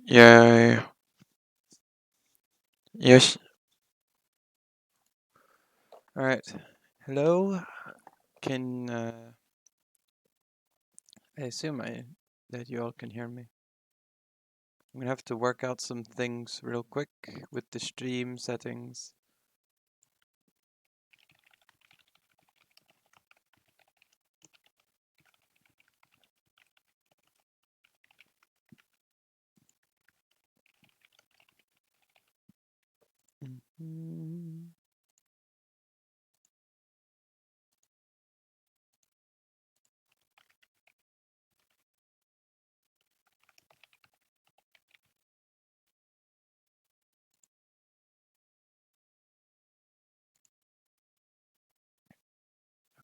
Yeah. Yes. All right. Hello. Can I assume that you all can hear me? I'm gonna have to work out some things real quick with the stream settings. Mhm.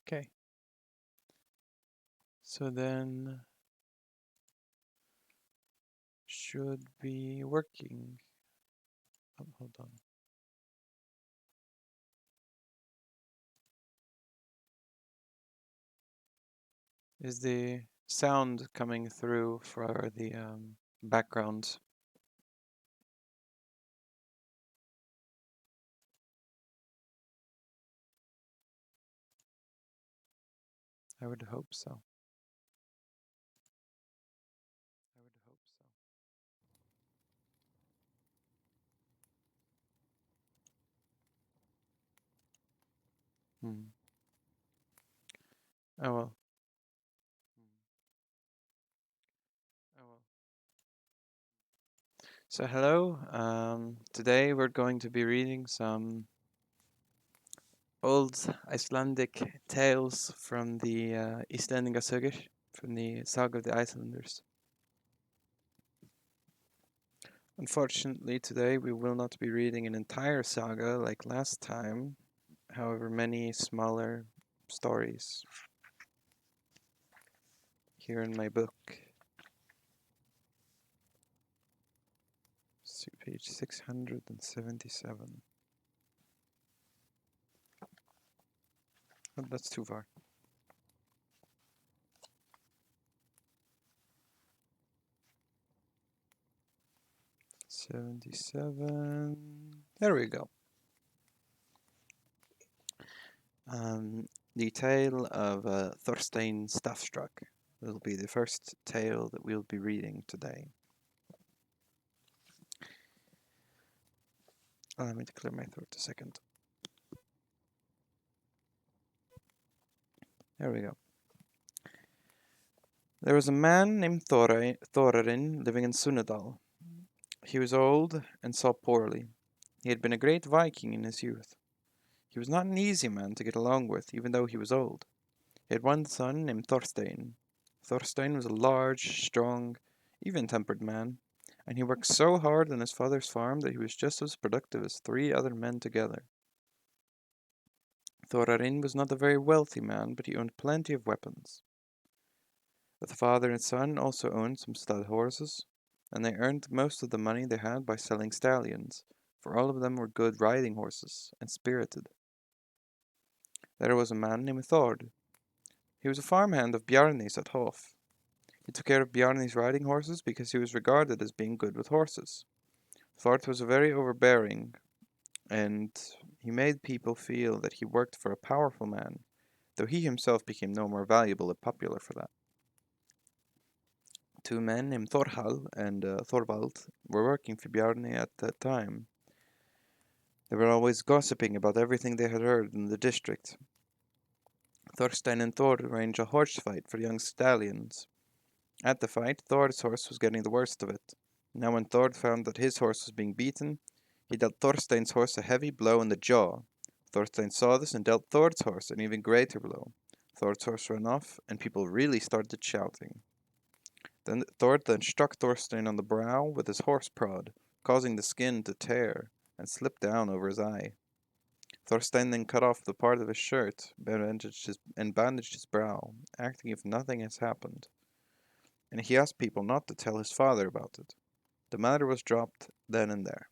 Okay. So then should be working. Oh, hold on. Is the sound coming through for the background? I would hope so. I would hope so. Hmm. Oh well. Oh well. So hello. Today we're going to be reading some old Icelandic tales from the Icelandic Sagas, from the Saga of the Icelanders. Unfortunately, today we will not be reading an entire saga like last time. However, many smaller stories here in my book. See page 677. Oh, that's too far. 77. There we go. The tale of Thorstein Staffstruck will be the first tale that we'll be reading today. Allow me to clear my throat a second. There we go. There was a man named Thorarin living in Sunnadal. He was old and saw poorly. He had been a great Viking in his youth. He was not an easy man to get along with, even though he was old. He had one son named Thorstein. Thorstein was a large, strong, even-tempered man, and he worked so hard on his father's farm that he was just as productive as 3 other men together. Thorarin was not a very wealthy man, but he owned plenty of weapons. The father and son also owned some stud horses, and they earned most of the money they had by selling stallions, for all of them were good riding horses and spirited. There was a man named Thord. He was a farmhand of Bjarni's at Hof. He took care of Bjarni's riding horses because he was regarded as being good with horses. Thord was very overbearing, and he made people feel that he worked for a powerful man, though he himself became no more valuable or popular for that. 2 men named Thorhall and Thorvald were working for Bjarni at that time. They were always gossiping about everything they had heard in the district. Thorstein and Thor arranged a horse fight for young stallions. At the fight, Thor's horse was getting the worst of it. Now when Thor found that his horse was being beaten, he dealt Thorstein's horse a heavy blow in the jaw. Thorstein saw this and dealt Thor's horse an even greater blow. Thor's horse ran off, and people really started shouting. Then Thor struck Thorstein on the brow with his horse prod, causing the skin to tear and slip down over his eye. Thorstein then cut off the part of his shirt and bandaged his brow, acting if nothing has happened. And he asked people not to tell his father about it. The matter was dropped then and there.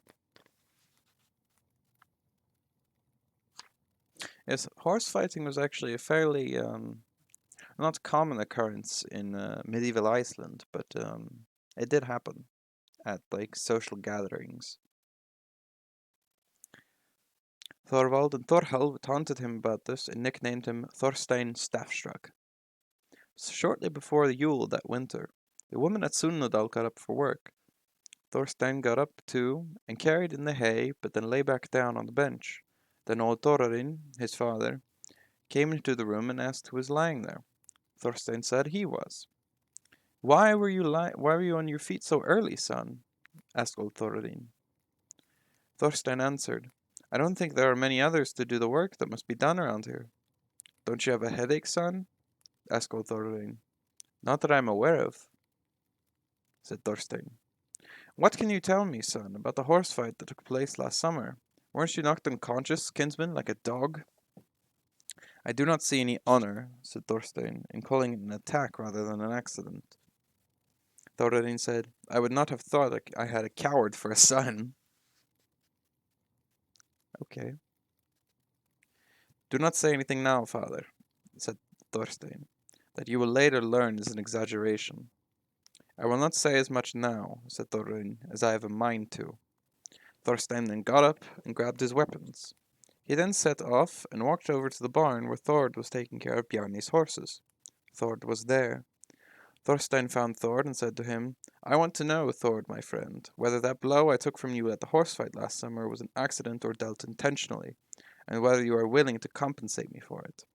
Yes, horse fighting was actually a fairly not common occurrence in medieval Iceland, but it did happen. at like social gatherings. Thorvald and Thorhall taunted him about this and nicknamed him Thorstein Staffstruck. Shortly before the Yule that winter, the woman at Sunnudal got up for work. Thorstein got up too and carried in the hay, but then lay back down on the bench. Then old Thorarin, his father, came into the room and asked who was lying there. Thorstein said he was. Why were you on your feet so early, son? Asked old Thorarin. Thorstein answered, I don't think there are many others to do the work that must be done around here. Don't you have a headache, son? Asked old Thorarin. Not that I am aware of, said Thorstein. What can you tell me, son, about the horse fight that took place last summer? Weren't you knocked unconscious, kinsman, like a dog? I do not see any honor, said Thorstein, in calling it an attack rather than an accident. Thorarin said, I would not have thought I had a coward for a son. Okay. Do not say anything now, father, said Thorstein. That you will later learn is an exaggeration. I will not say as much now, said Thorin, as I have a mind to. Thorstein then got up and grabbed his weapons. He then set off and walked over to the barn where Thord was taking care of Bjarni's horses. Thord was there. Thorstein found Thord and said to him, I want to know, Thord, my friend, whether that blow I took from you at the horse fight last summer was an accident or dealt intentionally, and whether you are willing to compensate me for it.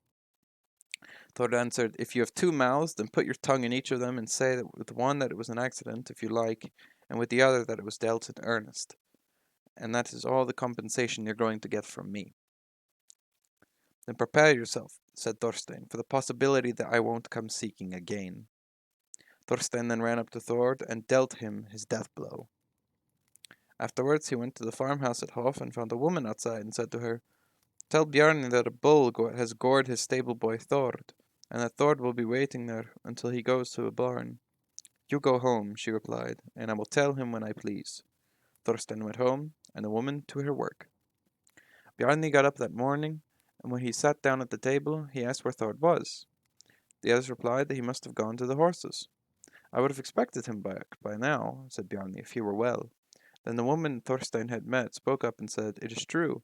Thord answered, If you have two mouths, then put your tongue in each of them and say that with one that it was an accident, if you like, and with the other that it was dealt in earnest. And that is all the compensation you're going to get from me. Then prepare yourself, said Thorstein, for the possibility that I won't come seeking again. Thorstein then ran up to Thord and dealt him his death blow. Afterwards he went to the farmhouse at Hof and found a woman outside and said to her, Tell Bjarni that a bull has gored his stable boy Thord, and that Thord will be waiting there until he goes to a barn. You go home, she replied, and I will tell him when I please. Thorstein went home, and the woman to her work. Bjarni got up that morning, and when he sat down at the table, he asked where Thord was. The others replied that he must have gone to the horses. I would have expected him back by now, said Bjarni, if he were well. Then the woman Thorstein had met spoke up and said, It is true,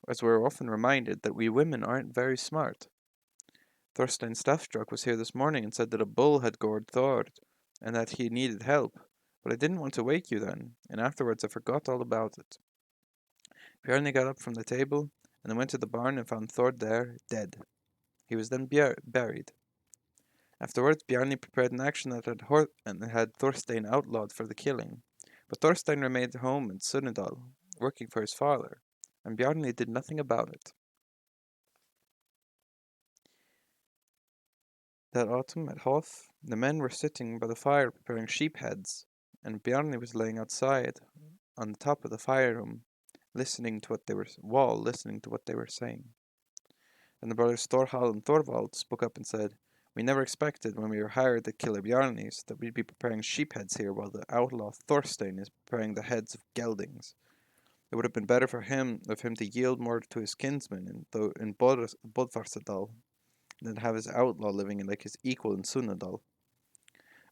as we're often reminded that we women aren't very smart. Thorstein Staffstruck was here this morning and said that a bull had gored Thord, and that he needed help, but I didn't want to wake you then, and afterwards I forgot all about it. Bjarni got up from the table, and then went to the barn and found Thord there, dead. He was then buried. Afterwards, Bjarni prepared an action that had Thorstein outlawed for the killing, but Thorstein remained home in Sunnudal, working for his father, and Bjarni did nothing about it. That autumn at Hof, the men were sitting by the fire preparing sheep heads, and Bjarni was laying outside on the top of the fire room, listening to what they were saying. And the brothers Thorhall and Thorvald spoke up and said, We never expected when we were hired to kill Bjarnis that we'd be preparing sheep heads here while the outlaw Thorstein is preparing the heads of geldings. It would have been better for him to yield more to his kinsmen in Bodvarsadal than have his outlaw living like his equal in Sunnadal.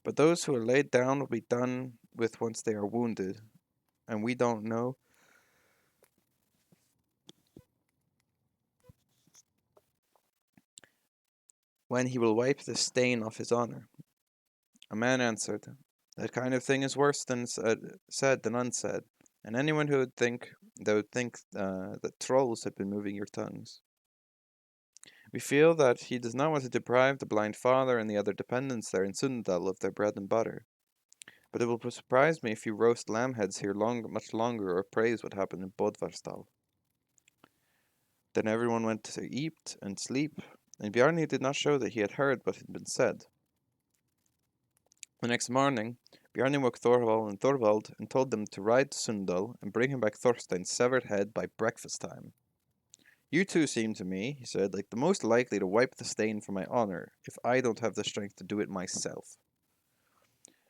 But those who are laid down will be done with once they are wounded, and we don't know when he will wipe the stain off his honor. A man answered, That kind of thing is worse than said than unsaid, and anyone who would think that trolls had been moving your tongues. We feel that he does not want to deprive the blind father and the other dependents there in Sundal of their bread and butter. But it will surprise me if you roast lamb heads here much longer or praise what happened in Bodvarsdal. Then everyone went to eat and sleep, and Bjarni did not show that he had heard what had been said. The next morning, Bjarni woke Thorvald and Thorvald and told them to ride to Sundal and bring him back Thorstein's severed head by breakfast time. You two seem to me, he said, like the most likely to wipe the stain from my honor, if I don't have the strength to do it myself.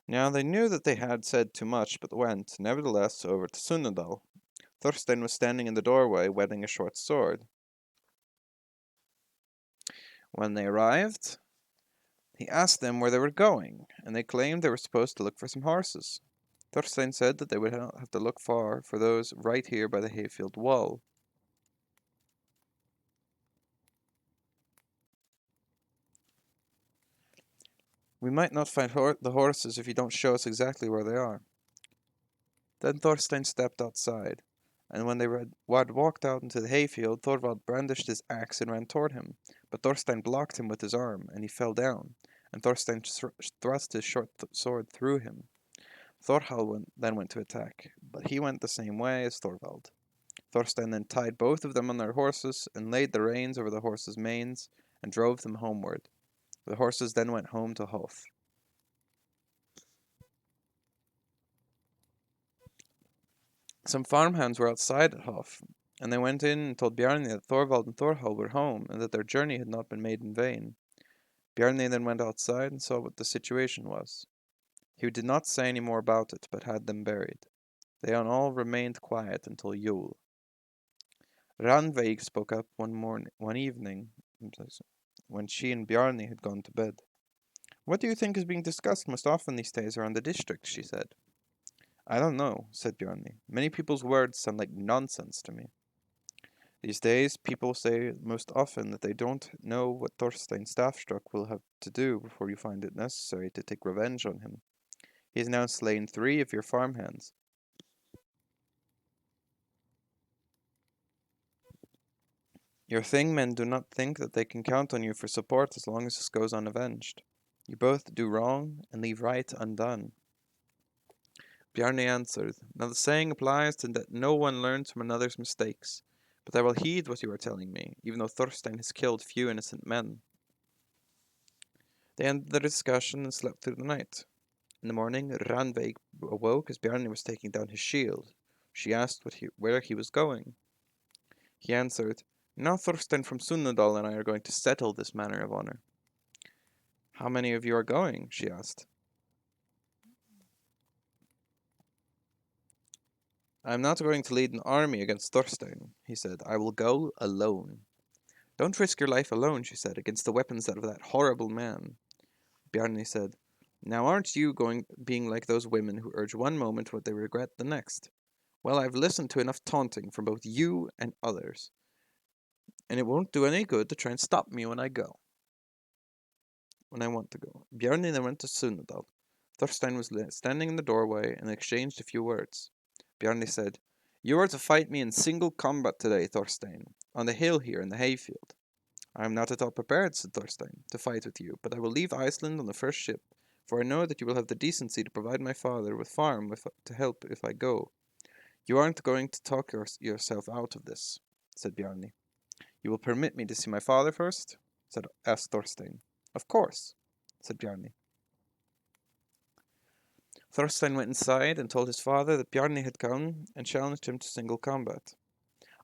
Now they knew that they had said too much, but went, nevertheless, over to Sunnadal. Thorstein was standing in the doorway, whetting a short sword. When they arrived, he asked them where they were going, and they claimed they were supposed to look for some horses. Thorstein said that they would not have to look far for those right here by the hayfield wall. We might not find the horses if you don't show us exactly where they are. Then Thorstein stepped outside, and when had walked out into the hayfield, Thorvald brandished his axe and ran toward him. But Thorstein blocked him with his arm, and he fell down, and Thorstein thrust his short sword through him. Then went to attack, but he went the same way as Thorvald. Thorstein then tied both of them on their horses, and laid the reins over the horses' manes, and drove them homeward. The horses then went home to Hof. Some farmhands were outside at Hof, and they went in and told Bjarni that Thorvald and Thorhall were home, and that their journey had not been made in vain. Bjarni then went outside and saw what the situation was. He did not say any more about it, but had them buried. They all remained quiet until Yule. Ranveig spoke up one evening, when she and Bjarni had gone to bed. "What do you think is being discussed most often these days around the district?" she said. "I don't know," said Bjarni. "Many people's words sound like nonsense to me. These days, people say most often that they don't know what Thorstein Staffstruck will have to do before you find it necessary to take revenge on him. He has now slain 3 of your farmhands. Your Thingmen do not think that they can count on you for support as long as this goes unavenged. You both do wrong and leave right undone." Bjarni answered, "Now the saying applies to that no one learns from another's mistakes, but I will heed what you are telling me, even though Thorstein has killed few innocent men." They ended the discussion and slept through the night. In the morning, Ranveig awoke as Bjarni was taking down his shield. She asked where he was going. He answered, "Now Thorstein from Sunnadal and I are going to settle this matter of honor." "How many of you are going?" she asked. "I am not going to lead an army against Thorstein," he said. "I will go alone." "Don't risk your life alone," she said, "against the weapons of that horrible man." Bjarni said, "Now aren't you being like those women who urge one moment what they regret the next? Well, I've listened to enough taunting from both you and others, and it won't do any good to try and stop me when I want to go." Bjarni then went to Sunnadal. Thorstein was standing in the doorway and exchanged a few words. Bjarni said, "You are to fight me in single combat today, Thorstein, on the hill here in the hayfield." "I am not at all prepared," said Thorstein, "to fight with you, but I will leave Iceland on the first ship, for I know that you will have the decency to provide my father with farm to help if I go." "You aren't going to talk yourself out of this," said Bjarni. "You will permit me to see my father first?" asked Thorstein. "Of course," said Bjarni. Thorstein went inside and told his father that Bjarni had come and challenged him to single combat.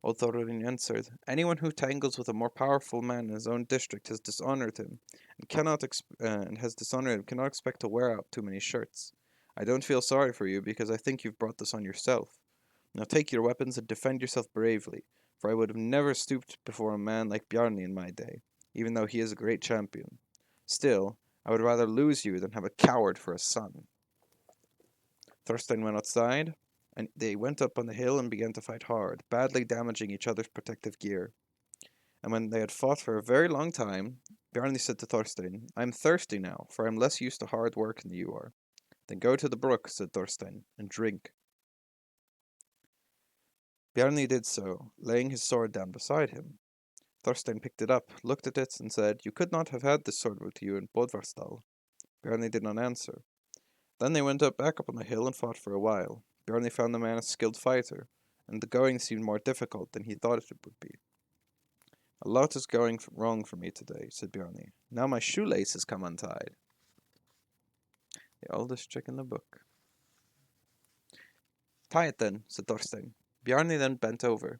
Old Thorin answered, "Anyone who tangles with a more powerful man in his own district has dishonored him, and cannot expect to wear out too many shirts. I don't feel sorry for you because I think you've brought this on yourself. Now take your weapons and defend yourself bravely, for I would have never stooped before a man like Bjarni in my day, even though he is a great champion. Still, I would rather lose you than have a coward for a son." Thorstein went outside, and they went up on the hill and began to fight hard, badly damaging each other's protective gear. And when they had fought for a very long time, Bjarni said to Thorstein, "I am thirsty now, for I am less used to hard work than you are." "Then go to the brook," said Thorstein, "and drink." Bjarni did so, laying his sword down beside him. Thorstein picked it up, looked at it, and said, "You could not have had this sword with you in Bodvarsdal." Bjarni did not answer. Then they went back up on the hill and fought for a while. Bjarni found the man a skilled fighter, and the going seemed more difficult than he thought it would be. "A lot is going wrong for me today," said Bjarni. "Now my shoelace has come untied." The oldest trick in the book. "Tie it then," said Thorstein. Bjarni then bent over.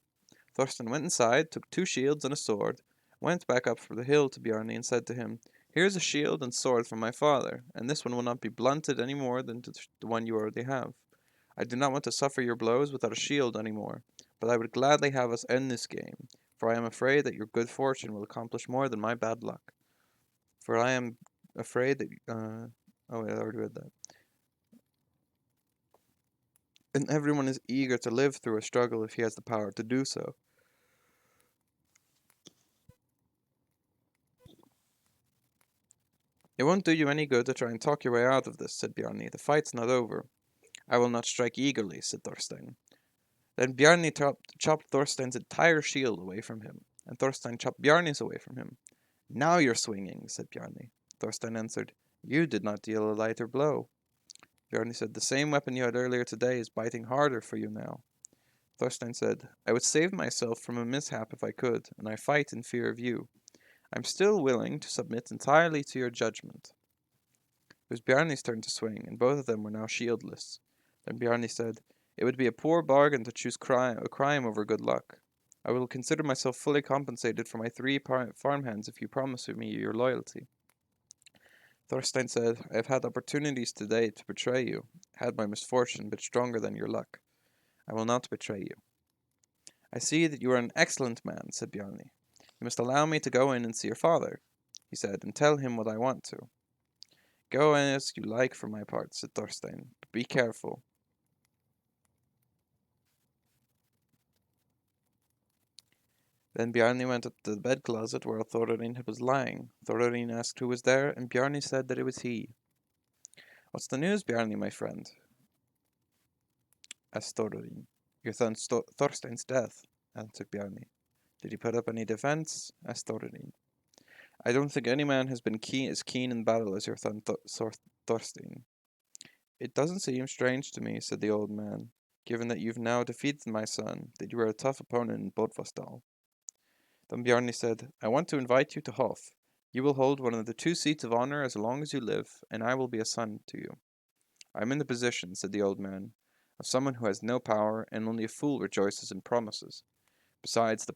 Thorstein went inside, took 2 shields and a sword, went back up for the hill to Bjarni and said to him, "Here is a shield and sword from my father, and this one will not be blunted any more than the one you already have. I do not want to suffer your blows without a shield any more, but I would gladly have us end this game, for I am afraid that your good fortune will accomplish more than my bad luck. For I am afraid that, oh wait, I already read that. and everyone is eager to live through a struggle if he has the power to do so. It won't do you any good to try and talk your way out of this, said Bjarni. The fight's not over. I will not strike eagerly, said Thorstein. Then Bjarni chopped Thorstein's entire shield away from him, and Thorstein chopped Bjarni's away from him. Now you're swinging, said Bjarni. Thorstein answered, You did not deal a lighter blow. Bjarni said, The same weapon you had earlier today is biting harder for you now. Thorstein said, I would save myself from a mishap if I could, and I fight in fear of you. I'm still willing to submit entirely to your judgment. It was Bjarni's turn to swing, and both of them were now shieldless. Then Bjarni said, It would be a poor bargain to choose a crime over good luck. I will consider myself fully compensated for my 3 farmhands if you promise me your loyalty. Thorstein said, I have had opportunities today to betray you, had my misfortune been stronger than your luck. I will not betray you. I see that you are an excellent man, said Bjarni. You must allow me to go in and see your father, he said, and tell him what I want to. Go as you like for my part, said Thorstein, but be careful. Then Bjarni went up to the bed closet where Thorarin was lying. Thorarin asked who was there, and Bjarni said that it was he. What's the news, Bjarni, my friend? Asked Thorarin. Your son Thorstein's death, answered Bjarni. Did he put up any defense? Asked Thorarin. I don't think any man has been as keen in battle as your son Thorstein. It doesn't seem strange to me, said the old man, given that you've now defeated my son, that you were a tough opponent in Bodvastal. Then Bjarni said, I want to invite you to Hof. You will hold one of the 2 seats of honor as long as you live, and I will be a son to you. I am in the position, said the old man, of someone who has no power, and only a fool rejoices in promises. Besides, the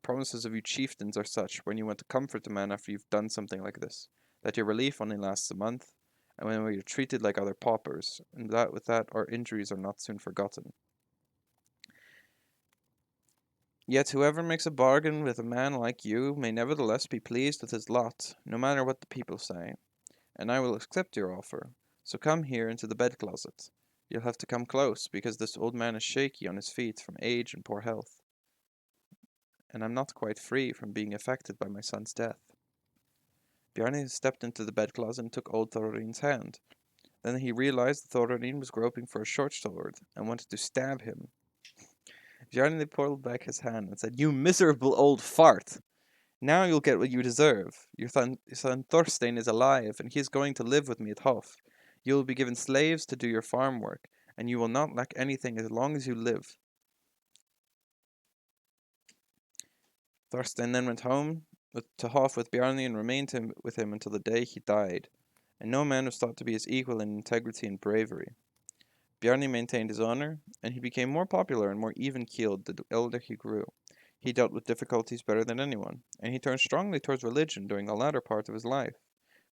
promises of you chieftains are such, when you want to comfort a man after you've done something like this, that your relief only lasts a month, and when you're treated like other paupers, and that with that our injuries are not soon forgotten. Yet whoever makes a bargain with a man like you may nevertheless be pleased with his lot, no matter what the people say, and I will accept your offer. So come here into the bed closet. You'll have to come close, because this old man is shaky on his feet from age and poor health, and I'm not quite free from being affected by my son's death. Bjarni stepped into the bed closet and took old Thorarin's hand. Then he realized that Thorarin was groping for a short sword, and wanted to stab him. Bjarni pulled back his hand and said, You miserable old fart! Now you'll get what you deserve. Your son Thorstein is alive, and he is going to live with me at Hof. You will be given slaves to do your farm work, and you will not lack anything as long as you live. Thorstein then went home to Hof with Bjarni and remained with him until the day he died, and no man was thought to be his equal in integrity and bravery. Bjarni maintained his honor, and he became more popular and more even-keeled the elder he grew. He dealt with difficulties better than anyone, and he turned strongly towards religion during the latter part of his life.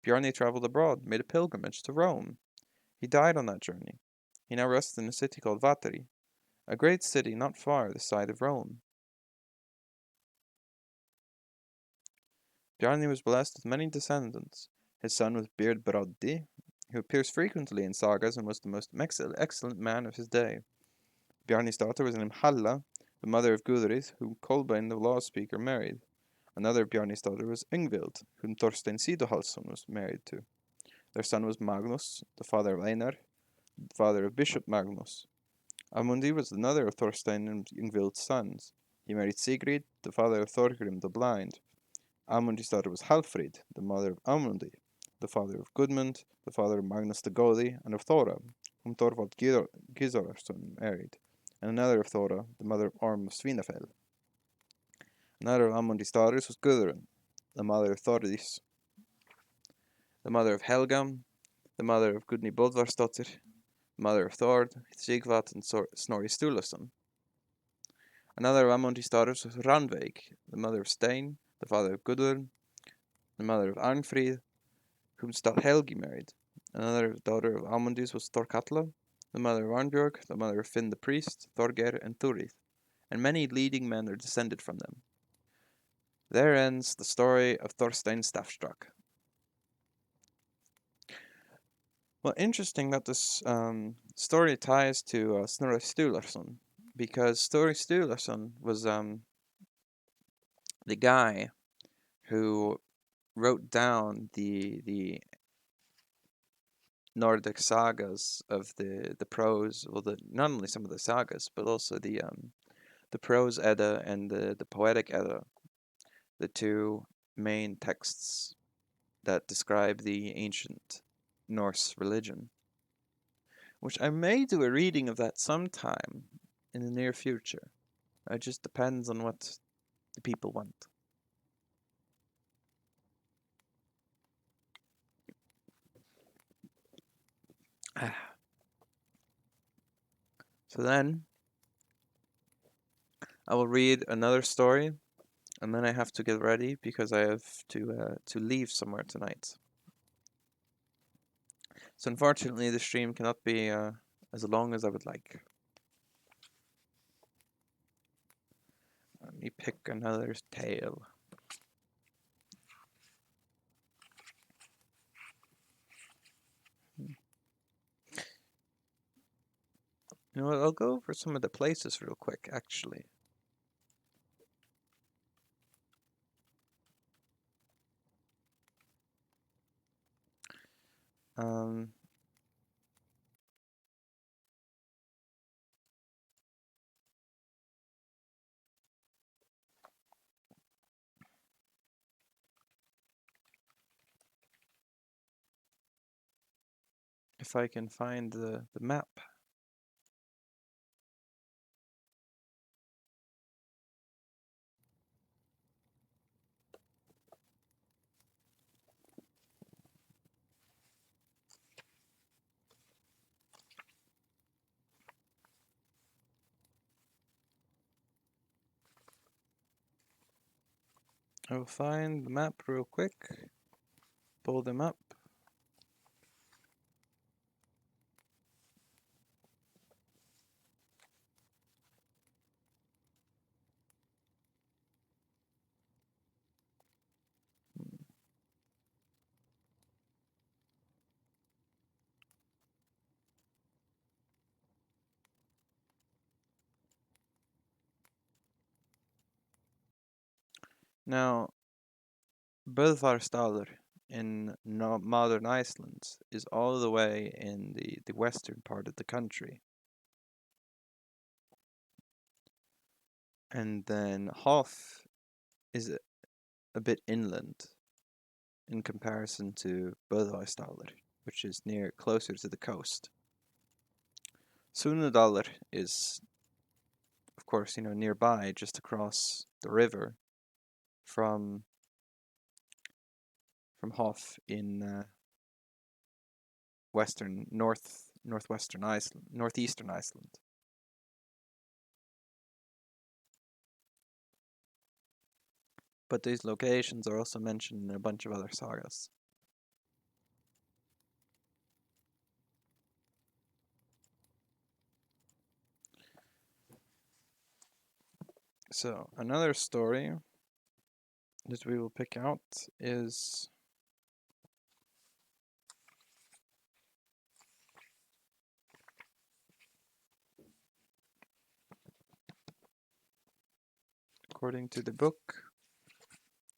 Bjarni traveled abroad, made a pilgrimage to Rome. He died on that journey. He now rests in a city called Vatari, a great city not far this side of Rome. Bjarni was blessed with many descendants. His son was Beard Broddi, who appears frequently in sagas and was the most excellent man of his day. Bjarni's daughter was named Halla, the mother of Gudrid, whom Kolbein the law speaker married. Another of Bjarni's daughter was Yngvild, whom Thorstein Sidohalsson was married to. Their son was Magnus, the father of Einar, the father of Bishop Magnus. Amundi was another of Thorstein and Yngvild's sons. He married Sigrid, the father of Thorgrim the Blind. Amundi's daughter was Halfrid, the mother of Amundi, the father of Gudmund, the father of Magnus the Gaudy, and of Thora, whom Thorvald Gizurarson married, and another of Thora, the mother of Orm of Svinafell. Another of Amundi's daughters was Gudrun, the mother of Thordis, the mother of Helga, the mother of Gudni Bodvarsdottir, the mother of Thord, Sigvat, and Snorri Sturluson. Another of Amundi's daughters was Ranveig, the mother of Stein, the father of Gudrun, the mother of Arnfrid, whom Helgi married. Another daughter of Amundi's was Thorkatla, the mother of Arnbjörg, the mother of Finn the priest, Thorgeir, and Thurid, and many leading men are descended from them. There ends the story of Thorstein Staffstruck. Well, interesting that this story ties to Snorri Sturluson, because Snorri Sturluson was the guy who wrote down the Nordic sagas of the prose, well, not only some of the sagas, but also the prose Edda and the poetic Edda, the two main texts that describe the ancient Norse religion, which I may do a reading of that sometime in the near future. It just depends on what the people want. So then I will read another story, and then I have to get ready because I have to leave somewhere tonight. So unfortunately, the stream cannot be as long as I would like. Let me pick another tale. You know what? I'll go over some of the places real quick, actually. Um, if I can find the map. I will find the map real quick. Pull them up. Now, Böðvarsdalur in modern Iceland is all the way in the western part of the country. And then Hof is a bit inland in comparison to Böðvarsdalur, which is closer to the coast. Sunudalur is, of course, nearby, just across the river from Hof in northwestern Iceland, northeastern Iceland. But these locations are also mentioned in a bunch of other sagas. So another story that we will pick out is according to the book.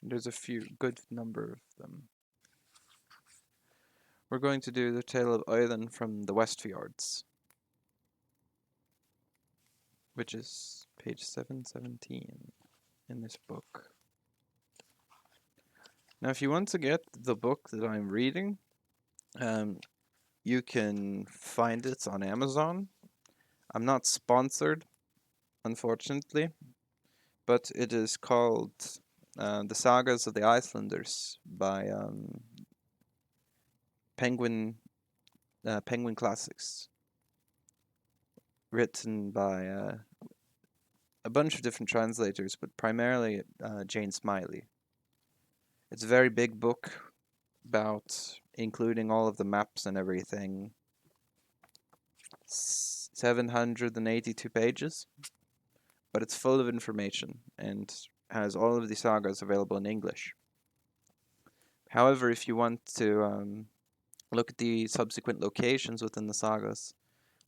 There's a good number of them. We're going to do the tale of Odin from the West Fjords, which is page 717 in this book. Now, if you want to get the book that I'm reading, you can find it on Amazon. I'm not sponsored, unfortunately, but it is called The Sagas of the Icelanders by Penguin Classics, written by a bunch of different translators, but primarily Jane Smiley. It's a very big book about including all of the maps and everything. 782 pages, but it's full of information and has all of the sagas available in English. However, if you want to look at the subsequent locations within the sagas.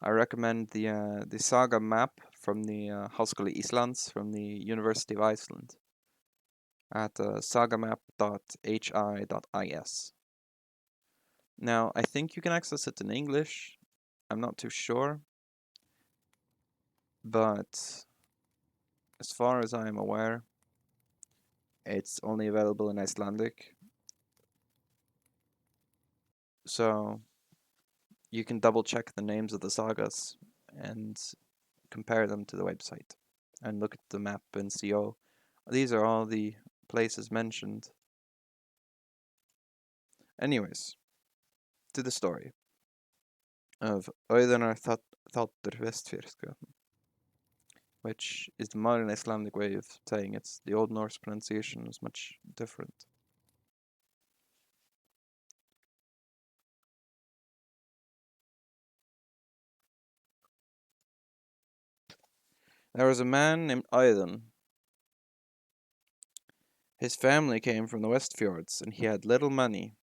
I recommend the saga map from the Háskóli Íslands from the University of Iceland at sagamap.hi.is. Now, I think you can access it in English. I'm not too sure, but as far as I am aware, it's only available in Icelandic. So you can double check the names of the sagas and compare them to the website and look at the map and see, oh, these are all the places mentioned. Anyways, to the story of Auðunar Þáttur Vestfirska, which is the modern Icelandic way of saying it. The Old Norse pronunciation is much different. There was a man named Auðun. His family came from the West Fjords, and he had little money.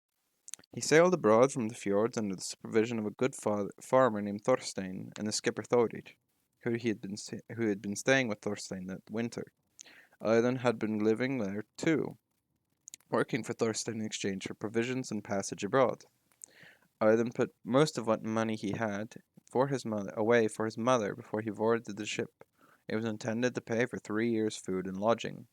He sailed abroad from the fjords under the supervision of a good farmer named Thorstein and the skipper Thorir, who had been staying with Thorstein that winter. Auðun had been living there too, working for Thorstein in exchange for provisions and passage abroad. Auðun put most of what money he had away for his mother before he boarded the ship. It was intended to pay for 3 years' food and lodging.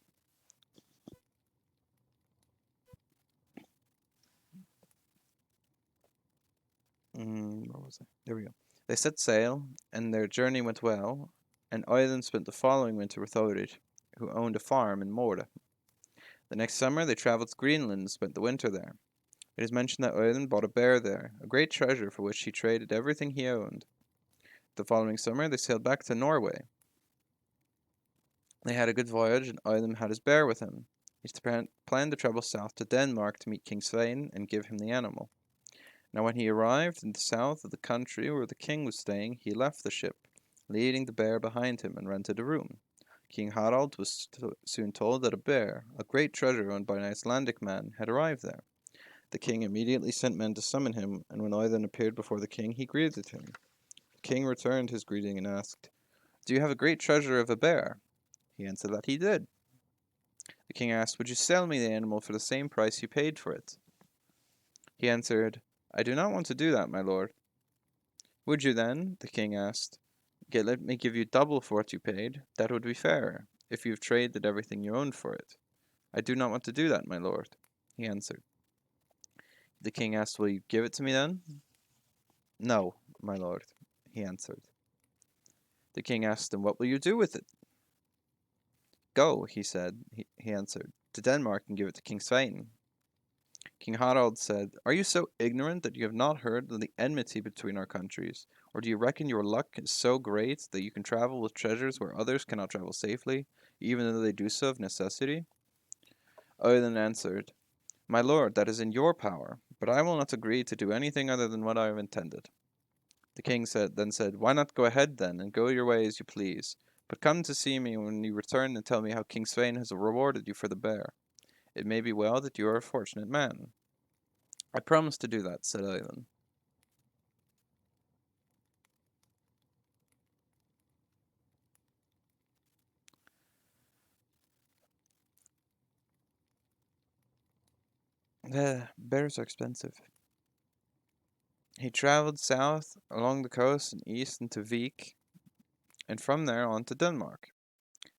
Where was I? There we go. They set sail, and their journey went well, and Auðun spent the following winter with Thorir, who owned a farm in Mora. The next summer they travelled to Greenland and spent the winter there. It is mentioned that Auðun bought a bear there, a great treasure for which he traded everything he owned. The following summer they sailed back to Norway. They had a good voyage, and Auðun had his bear with him. He planned to travel south to Denmark to meet King Svein and give him the animal. Now when he arrived in the south of the country where the king was staying, he left the ship, leading the bear behind him, and rented a room. King Harald was soon told that a bear, a great treasure owned by an Icelandic man, had arrived there. The king immediately sent men to summon him, and when Auðun appeared before the king, he greeted him. The king returned his greeting and asked, "Do you have a great treasure of a bear?" He answered that he did. The king asked, "Would you sell me the animal for the same price you paid for it?" He answered, "I do not want to do that, my lord." "Would you then," the king asked, "let me give you double for what you paid? That would be fair, if you have traded everything you owned for it." "I do not want to do that, my lord," he answered. The king asked, "Will you give it to me then?" "No, my lord," he answered. The king asked him, "What will you do with it?" "Go," he said, he answered, "to Denmark and give it to King Svein." King Harald said, "Are you so ignorant that you have not heard of the enmity between our countries? Or do you reckon your luck is so great that you can travel with treasures where others cannot travel safely, even though they do so of necessity?" Odin answered, "My lord, that is in your power, but I will not agree to do anything other than what I have intended." The king then said, "Why not go ahead then, and go your way as you please? But come to see me when you return and tell me how King Svein has rewarded you for the bear. It may be well that you are a fortunate man." "I promise to do that," said Ivan. The bears are expensive. He traveled south along the coast and east into Vik, and from there on to Denmark.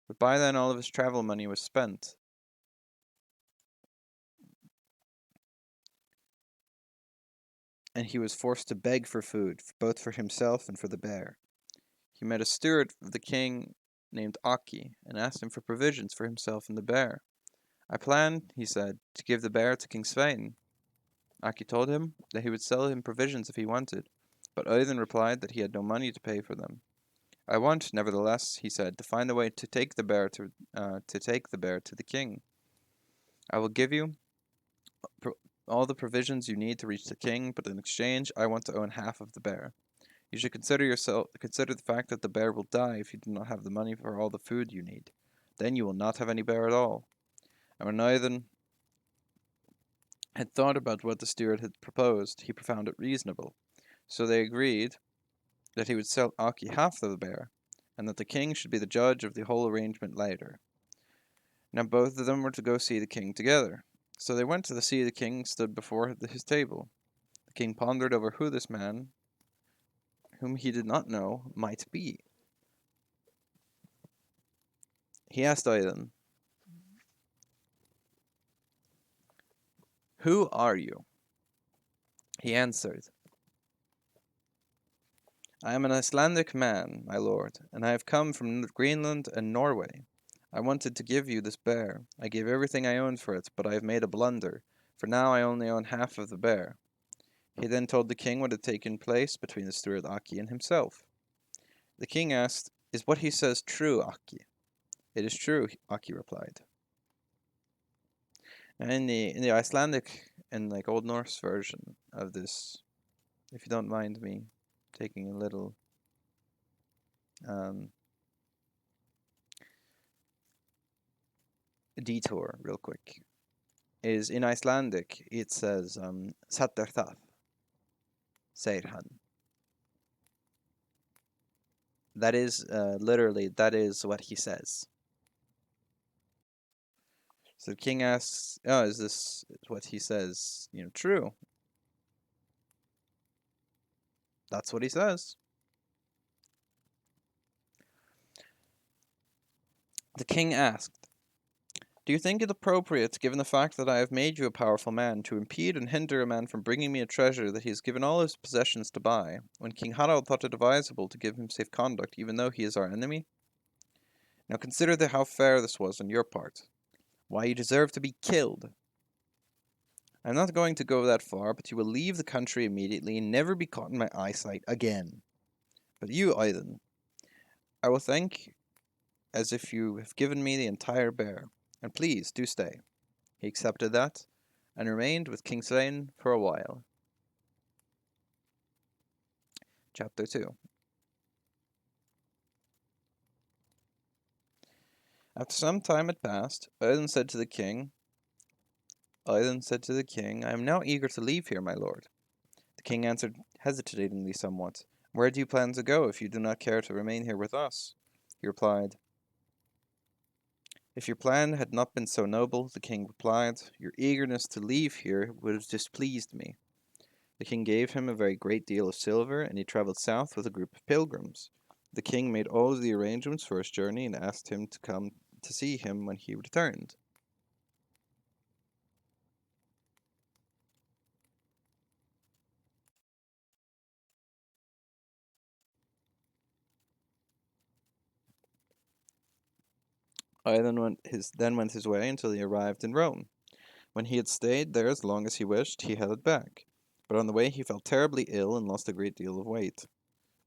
But by then all of his travel money was spent. And he was forced to beg for food, both for himself and for the bear. He met a steward of the king named Aki, and asked him for provisions for himself and the bear. "I plan," he said, "to give the bear to King Svein." Aki told him that he would sell him provisions if he wanted, but Odin replied that he had no money to pay for them. "I want, nevertheless," he said, "to find a way to take the bear to the king. I will give you all the provisions you need to reach the king, but in exchange, I want to own half of the bear. You should consider the fact that the bear will die if you do not have the money for all the food you need. Then you will not have any bear at all." And when Odin had thought about what the steward had proposed, he found it reasonable. So they agreed that he would sell Aki half of the bear, and that the king should be the judge of the whole arrangement later. Now both of them were to go see the king together. So they went to see the king stood before his table. The king pondered over who this man, whom he did not know, might be. He asked Idan, "Who are you?" He answered, "I am an Icelandic man, my lord, and I have come from Greenland and Norway. I wanted to give you this bear. I gave everything I owned for it, but I have made a blunder, for now I only own half of the bear." He then told the king what had taken place between the steward Aki and himself. The king asked, "Is what he says true, Aki?" "It is true," Aki replied. And in the Icelandic and like Old Norse version of this, if you don't mind me taking a little um, detour real quick, is in Icelandic it says "Satt það," segir hann. That is literally that is what he says. So the king asks, "Oh, is this what he says? True?" That's what he says. The king asked, "Do you think it appropriate, given the fact that I have made you a powerful man, to impede and hinder a man from bringing me a treasure that he has given all his possessions to buy, when King Harald thought it advisable to give him safe conduct, even though he is our enemy? Now consider how fair this was on your part. Why, you deserve to be killed. I am not going to go that far, but you will leave the country immediately and never be caught in my eyesight again. But you, Idan, I will thank as if you have given me the entire bear, and please do stay." He accepted that, and remained with King Svein for a while. Chapter 2. After some time had passed, Idan said to the king, "I am now eager to leave here, my lord." The king answered hesitatingly somewhat, "Where do you plan to go if you do not care to remain here with us?" He replied, "If your plan had not been so noble," the king replied, "your eagerness to leave here would have displeased me." The king gave him a very great deal of silver, and he travelled south with a group of pilgrims. The king made all the arrangements for his journey and asked him to come to see him when he returned. I then went his way until he arrived in Rome. When he had stayed there as long as he wished, he headed back. But on the way he fell terribly ill and lost a great deal of weight.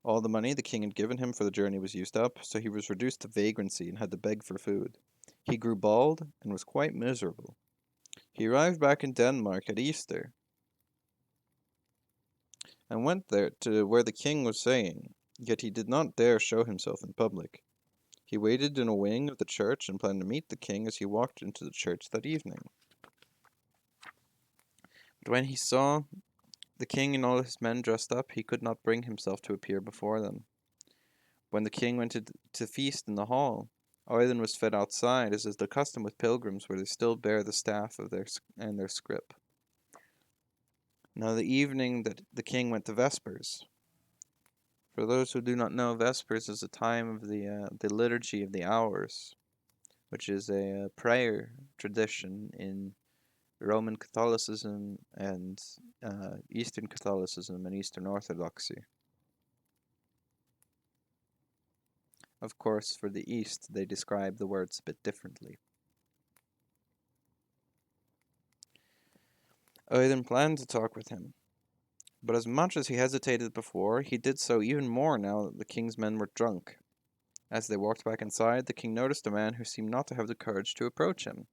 All the money the king had given him for the journey was used up, so he was reduced to vagrancy and had to beg for food. He grew bald and was quite miserable. He arrived back in Denmark at Easter and went there to where the king was staying, yet he did not dare show himself in public. He waited in a wing of the church and planned to meet the king as he walked into the church that evening. But when he saw the king and all his men dressed up, he could not bring himself to appear before them. When the king went to feast in the hall, Idan was fed outside, as is the custom with pilgrims, where they still bear the staff of their scrip. Now the evening that the king went to vespers. For those who do not know, vespers is a time of the liturgy of the hours, which is a prayer tradition in Roman Catholicism and Eastern Catholicism and Eastern Orthodoxy. Of course, for the East, they describe the words a bit differently. Odin planned to talk with him, but as much as he hesitated before, he did so even more now that the king's men were drunk. As they walked back inside, the king noticed a man who seemed not to have the courage to approach him.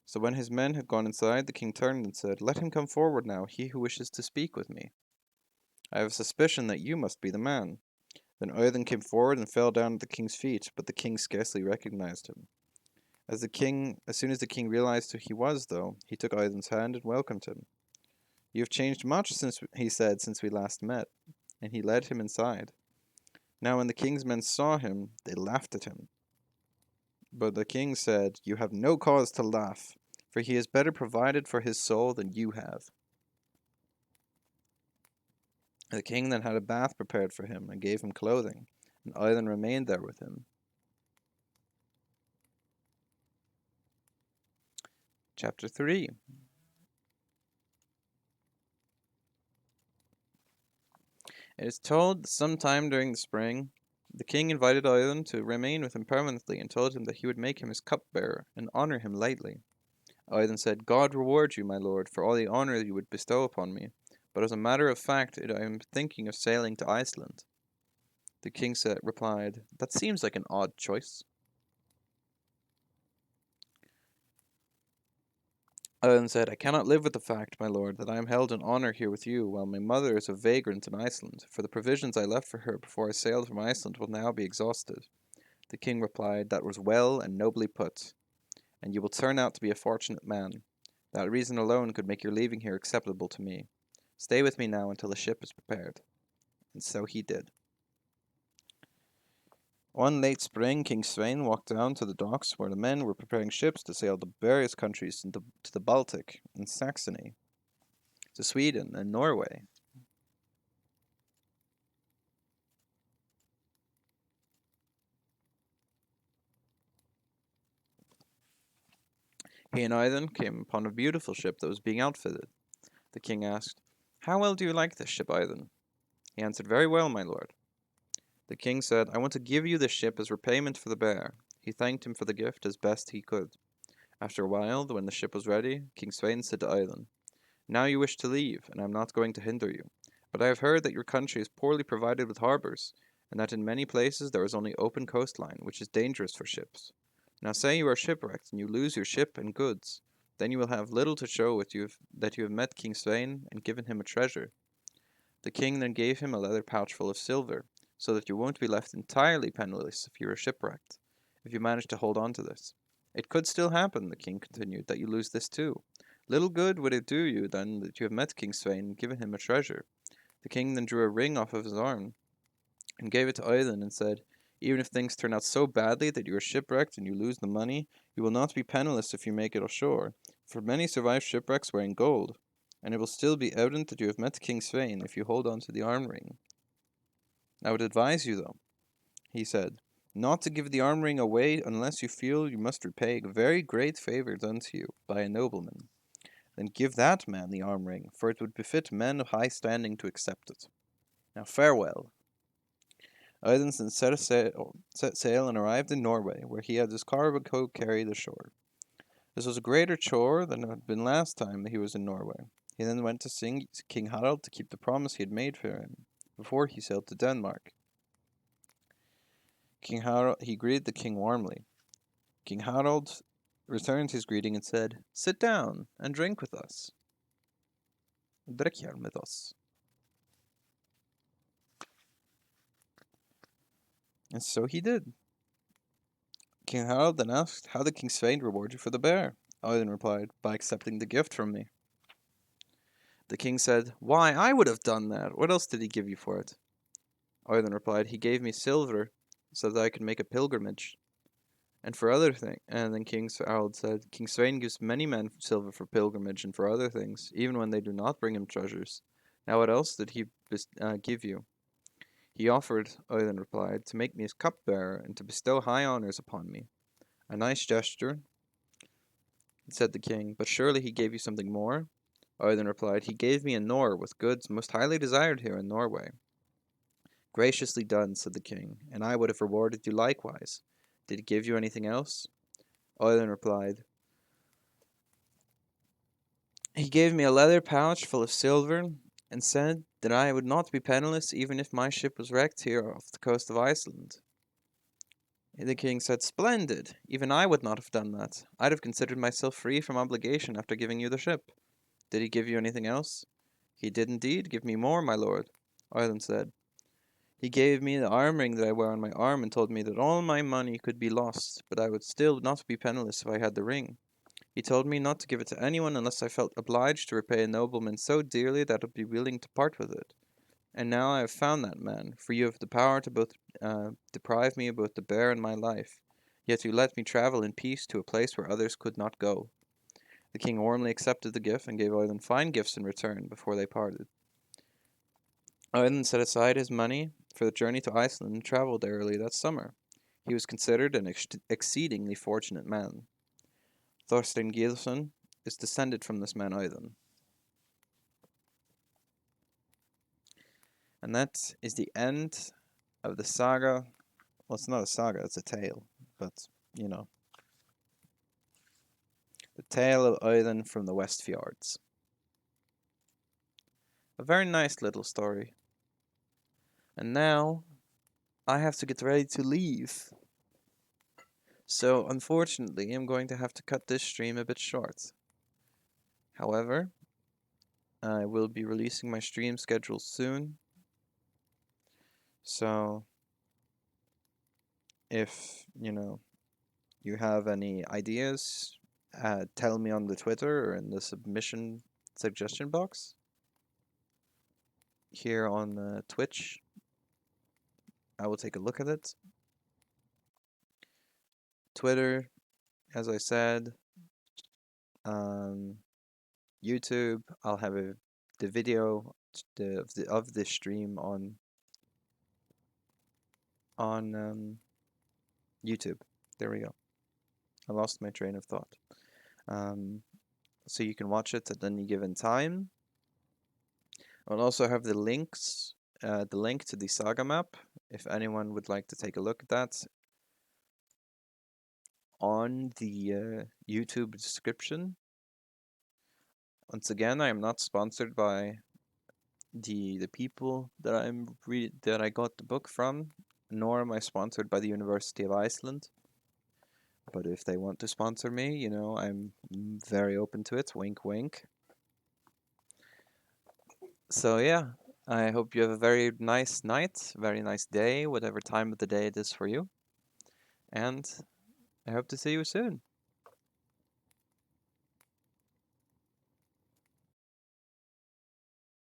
So when his men had gone inside, the king turned and said, "Let him come forward now, he who wishes to speak with me. I have a suspicion that you must be the man." Then Odin came forward and fell down at the king's feet, but the king scarcely recognized him. As soon as the king realized who he was, though, he took Idun's hand and welcomed him. "You have changed much," he said, "since we last met," and he led him inside. Now when the king's men saw him, they laughed at him. But the king said, "You have no cause to laugh, for he has better provided for his soul than you have." The king then had a bath prepared for him and gave him clothing, and Idun remained there with him. Chapter 3. It is told that sometime during the spring, the king invited Idun to remain with him permanently and told him that he would make him his cupbearer and honor him lightly. Idun said, "God reward you, my lord, for all the honor you would bestow upon me, but as a matter of fact, I am thinking of sailing to Iceland." The king replied, "That seems like an odd choice." Idun said, "I cannot live with the fact, my lord, that I am held in honor here with you, while my mother is a vagrant in Iceland, for the provisions I left for her before I sailed from Iceland will now be exhausted." The king replied, "That was well and nobly put, and you will turn out to be a fortunate man. That reason alone could make your leaving here acceptable to me. Stay with me now until the ship is prepared." And so he did. One late spring, King Svein walked down to the docks where the men were preparing ships to sail to various countries to the Baltic and Saxony, to Sweden and Norway. He and I then came upon a beautiful ship that was being outfitted. The king asked, "How well do you like this ship, Ivan?" He answered, "Very well, my lord." The king said, "I want to give you this ship as repayment for the bear." He thanked him for the gift as best he could. After a while, when the ship was ready, King Svein said to Ivan, "Now you wish to leave, and I am not going to hinder you. But I have heard that your country is poorly provided with harbors, and that in many places there is only open coastline, which is dangerous for ships. Now say you are shipwrecked, and you lose your ship and goods. Then you will have little to show that you have met King Svein and given him a treasure." The king then gave him a leather pouch full of silver, so that you won't be left entirely penniless if you are shipwrecked, if you manage to hold on to this. "It could still happen," the king continued, "that you lose this too. Little good would it do you then that you have met King Svein and given him a treasure." The king then drew a ring off of his arm and gave it to Ivan and said, "Even if things turn out so badly that you are shipwrecked and you lose the money, you will not be penniless if you make it ashore, for many survive shipwrecks wearing gold, and it will still be evident that you have met King Svein if you hold on to the arm ring. I would advise you, though," he said, "not to give the arm ring away unless you feel you must repay a very great favor done to you by a nobleman. Then give that man the arm ring, for it would befit men of high standing to accept it. Now farewell." Idenson set sail and arrived in Norway, where he had his cargo carried ashore. This was a greater chore than it had been last time he was in Norway. He then went to sing King Harald to keep the promise he had made for him before he sailed to Denmark. He greeted the king warmly. King Harald returned his greeting and said, "Sit down and drink with us." Drikk her med oss. And so he did. King Harald then asked, "How did King Svein reward you for the bear?" Odin replied, "By accepting the gift from me." The king said, "Why, I would have done that. What else did he give you for it?" Odin replied, "He gave me silver so that I could make a pilgrimage. And for other things." And then King Harald said, "King Svein gives many men silver for pilgrimage and for other things, even when they do not bring him treasures. Now what else did he give you?" "He offered," Odin replied, "to make me his cupbearer and to bestow high honors upon me." "A nice gesture," said the king, "but surely he gave you something more?" Odin replied, "He gave me a Nor with goods most highly desired here in Norway." "Graciously done," said the king, "and I would have rewarded you likewise. Did he give you anything else?" Odin replied, "He gave me a leather pouch full of silver, and said that I would not be penniless even if my ship was wrecked here off the coast of Iceland." The king said, "Splendid! Even I would not have done that. I'd have considered myself free from obligation after giving you the ship. Did he give you anything else?" "He did indeed give me more, my lord," Ireland said. He gave me the arm ring that I wear on my arm and told me that all my money could be lost, but I would still not be penniless if I had the ring. He told me not to give it to anyone unless I felt obliged to repay a nobleman so dearly that I would be willing to part with it. And now I have found that man, for you have the power to both deprive me of both the bear and my life. Yet you let me travel in peace to a place where others could not go. The king warmly accepted the gift and gave Ivan fine gifts in return before they parted. Ivan set aside his money for the journey to Iceland and traveled there early that summer. He was considered an exceedingly fortunate man. Thorstein Gilson is descended from this man Ivan. And that is the end of the saga. Well, it's not a saga, it's a tale. But, you know, the tale of Ivan from the West Fjords. A very nice little story. And now I have to get ready to leave. So, unfortunately, I'm going to have to cut this stream a bit short. However, I will be releasing my stream schedule soon. So, if, you have any ideas, tell me on the Twitter or in the submission suggestion box here on Twitch. I will take a look at it. Twitter, as I said, YouTube. I'll have the video of this stream on YouTube. There we go. I lost my train of thought. So you can watch it at any given time. I'll also have the link to the Saga map, if anyone would like to take a look at that, on the YouTube description. Once again, I am not sponsored by the people that I got the book from, nor am I sponsored by the University of Iceland. But if they want to sponsor me, I'm very open to it. Wink, wink. So yeah, I hope you have a very nice night, very nice day, whatever time of the day it is for you. And I hope to see you soon.